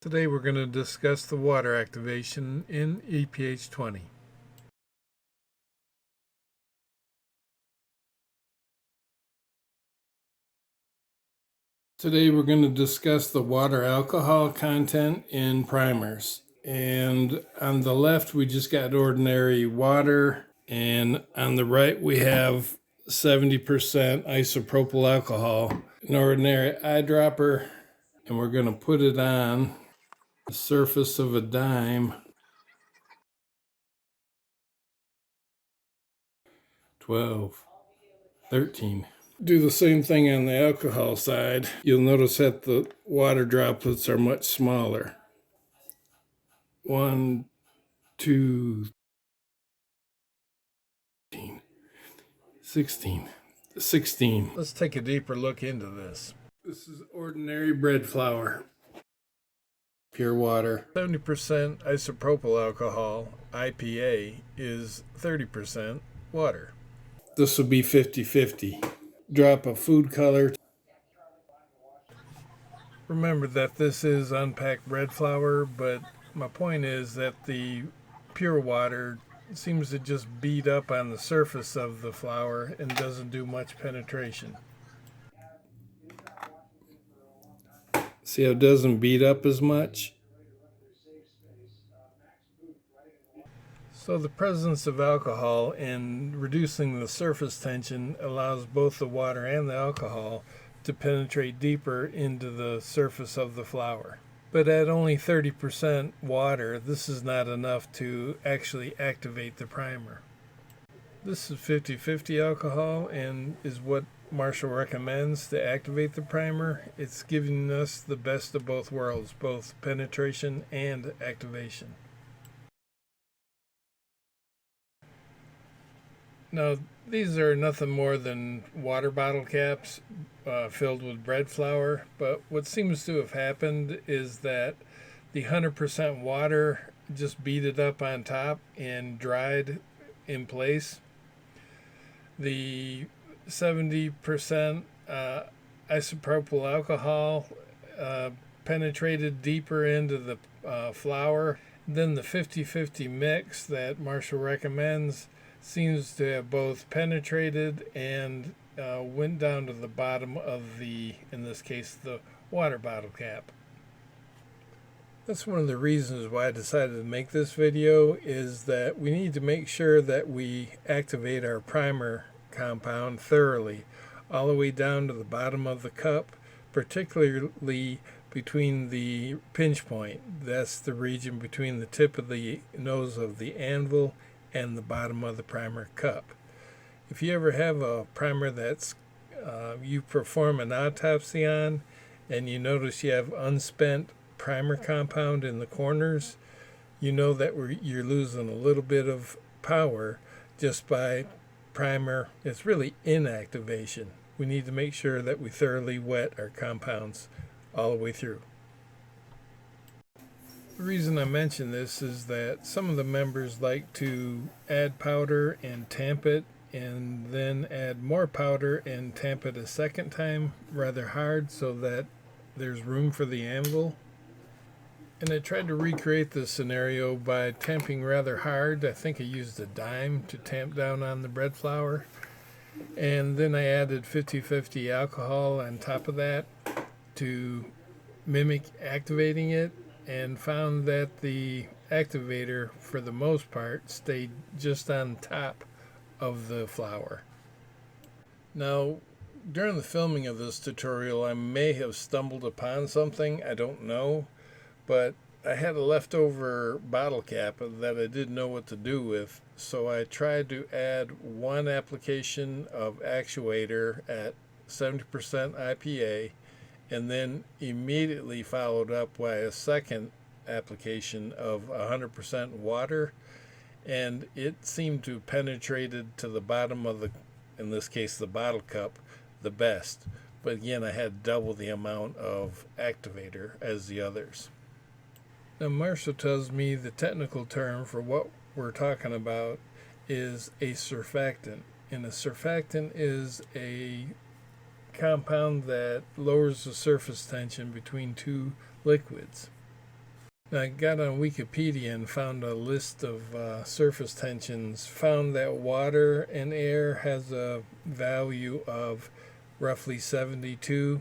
Today we're going to discuss the water activation in EPH 20. Today we're going to discuss the water alcohol content in primers. And on the left we just got ordinary water, and on the right we have 70% isopropyl alcohol, an ordinary eyedropper, and we're going to put it on the surface of a dime. 12, 13. Do the same thing on the alcohol side. You'll notice that the water droplets are much smaller. 1, 2, 16. 16. Let's take a deeper look into this. This is ordinary bread flour. Pure water. 70% isopropyl alcohol, IPA, is 30% water. This will be 50-50. Drop of food color. Remember that this is unpacked bread flour, but my point is that the pure water seems to just bead up on the surface of the flour and doesn't do much penetration. See how it doesn't bead up as much? So the presence of alcohol in reducing the surface tension allows both the water and the alcohol to penetrate deeper into the surface of the flour. But at only 30% water, this is not enough to actually activate the primer. This is 50-50 alcohol and is what Marshall recommends to activate the primer. It's giving us the best of both worlds, both penetration and activation. Now, these are nothing more than water bottle caps filled with bread flour, but what seems to have happened is that the 100% water just beaded up on top and dried in place. The 70% isopropyl alcohol penetrated deeper into the flour. Then the 50-50 mix that Marshall recommends seems to have both penetrated and went down to the bottom of the, in this case, the water bottle cap. That's one of the reasons why I decided to make this video, is that we need to make sure that we activate our primer compound thoroughly, all the way down to the bottom of the cup, particularly between the pinch point. That's the region between the tip of the nose of the anvil and the bottom of the primer cup. If you ever have a primer that's you perform an autopsy on and you notice you have unspent primer compound in the corners, you know that you're losing a little bit of power just by primer. It's really inactivation. We need to make sure that we thoroughly wet our compounds all the way through. The reason I mention this is that some of the members like to add powder and tamp it, and then add more powder and tamp it a second time rather hard so that there's room for the anvil. And I tried to recreate this scenario by tamping rather hard. I think I used a dime to tamp down on the bread flour. And then I added 50-50 alcohol on top of that to mimic activating it, and found that the activator, for the most part, stayed just on top of the flour. Now, during the filming of this tutorial, I may have stumbled upon something, I don't know, but I had a leftover bottle cap that I didn't know what to do with, so I tried to add one application of actuator at 70% IPA, and then immediately followed up by a second application of 100% water, and it seemed to have penetrated to the bottom of the, in this case the bottle cup, the best. But again, I had double the amount of activator as the others. Now Marshall tells me the technical term for what we're talking about is a surfactant, and a surfactant is a compound that lowers the surface tension between two liquids. I got on Wikipedia and found a list of surface tensions, found that water and air has a value of roughly 72.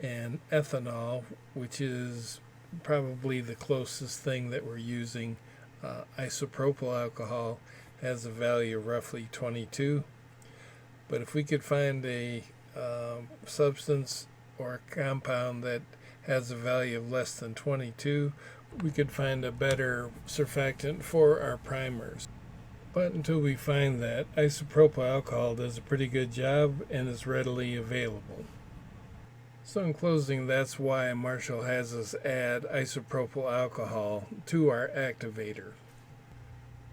And ethanol, which is probably the closest thing that we're using, isopropyl alcohol, has a value of roughly 22. But if we could find a substance or a compound that has a value of less than 22, we could find a better surfactant for our primers. But until we find that, isopropyl alcohol does a pretty good job and is readily available. So in closing, that's why Marshall has us add isopropyl alcohol to our activator.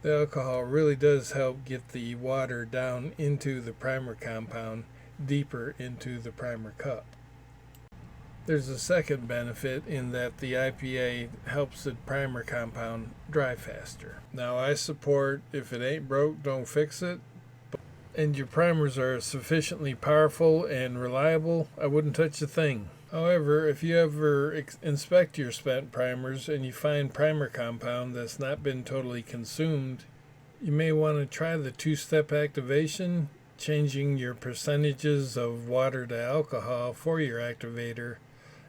The alcohol really does help get the water down into the primer compound, deeper into the primer cup. There's a second benefit in that the IPA helps the primer compound dry faster. Now I support if it ain't broke, don't fix it. And your primers are sufficiently powerful and reliable, I wouldn't touch a thing. However, if you ever inspect your spent primers and you find primer compound that's not been totally consumed, you may want to try the two-step activation, changing your percentages of water to alcohol for your activator,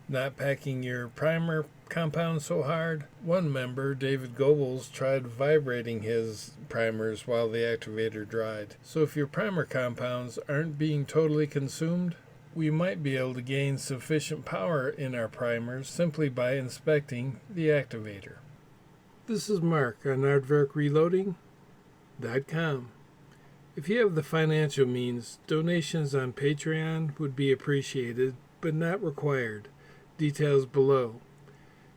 not packing your primer compound so hard. One member, David Goebbels, tried vibrating his primers while the activator dried. So if your primer compounds aren't being totally consumed, we might be able to gain sufficient power in our primers simply by inspecting the activator. This is Mark on aardvarkreloading.com. If you have the financial means, donations on Patreon would be appreciated, but not required. Details below.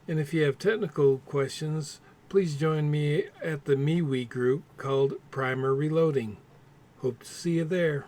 And if you have technical questions, please join me at the MeWe group called Primer Reloading. Hope to see you there.